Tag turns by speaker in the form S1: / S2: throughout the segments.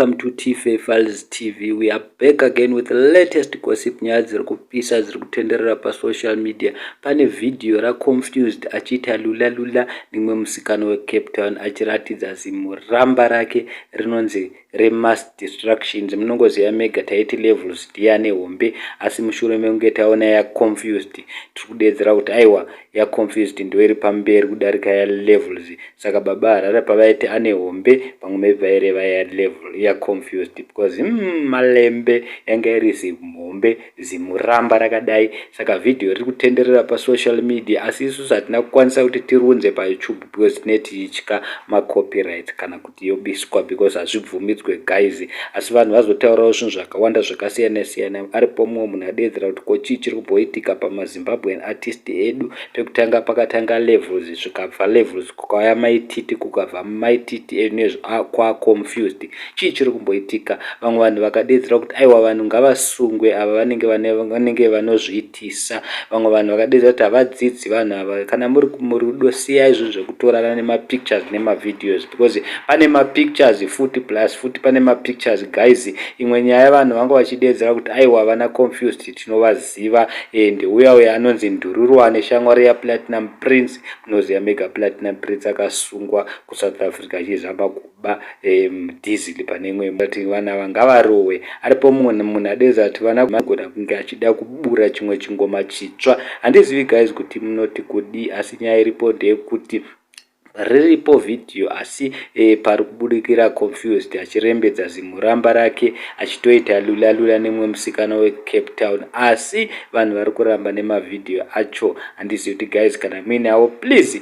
S1: welcome to Files TV. We are back again with the latest gossip nyaya dziri kupisa dziri kutenderera pa social media. Pane video raCounfuzed achita lula nemusikana weCape Town achiratidza zimuramba rake rinonzi remass distractions. Munongoziva mega taiti levels ndiyane hombe, asi mushure mekunge taona yaCounfuzed tiri kudedzera kuti aiwa yaCounfuzed ndio iri pamberi kudarika ya levels. Saka baba harara pavaiti ane hombe pamwe vaireva ya level yaCounfuzed because malembe yanga iri zimhombe zimuramba rakadai. Saka video riri kutenderera pa social media, asi isusu hatina kukwanisa kuti tirunze pa YouTube because tinetichika ma copyright kana kuti yobiswa because hazvibvumidzwe guys. Asi vanhu vazotaurawo zvinhu zvakawanda zvakasiyana siyana. Aripo mumwe munhu adedzera kuti ko chii chiri kumboitika pamaZimbabwean artist edu. Pekutanga pakatanga levels, zvikabva levels kukauya maititi, kukabva maititi kwaCounfuzed. Chii chiri kumboitika? Vamwe vanhu vakadedzera kuti aiwa vanhu ngavasungwe ava vanenge vanozviitisa. Vamwe vanhu vakadedzera kuti havadzidzi vanhu ava, kana muri rudo siyai izvo zvekutorana nemapictures nemavideos because pane mapictures futi plus futi pane mapictures guys. Imwe nyaya vanhu vanga vachidedzera kuti aiwa vana Qounfuzed tinovaziva ndeuya anonzi Ndururu ane shamwari yaPlatinum Prince. Munoziva mega Platinum Prince akasungwa kuSouth Africa achizamba kuba diesel pane imwe kuti vana vangavarowe. Aripo munhu adedzera kuti vana magona kunge achida kubura chimwe chingoma chitsva. Handizivi guys kuti munoti kudi, asi nyaya iripo ndeyekuti riripo video asi pari kubudikira Qounfuzed achirembedza zimuramba rake achitoita lula nemusikana weCape Town, asi vanhu vari kuramba nemavideo acho. Handizivi kuti guys kana muinawo please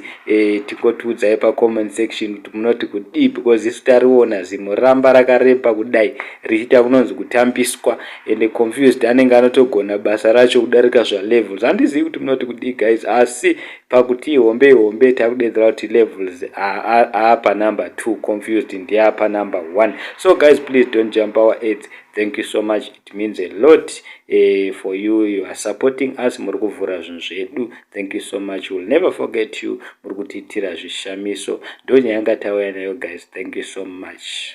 S1: tingotiudzai pa comment section kuti munoti kudii because isu tariona zimuramba rakareba kudai richiita kunonzi kutambiswa ende Qounfuzed anenge anotogona basa racho kudarika zvalevels. Handizivi kuti munoti kudii guys, asi pakuti hombe takudedzera kuti levels apa number 2, Qounfuzed ndiye apa number 1. So guys, please don't jump our heads. Thank you so much, it means a lot for you are supporting us. Muri kuvhura zvinhu zvedu, thank you so much, we'll never forget you. Muri kutiitira zvishamiso, ndo nyaya yanga tauya nayo guys, thank you so much.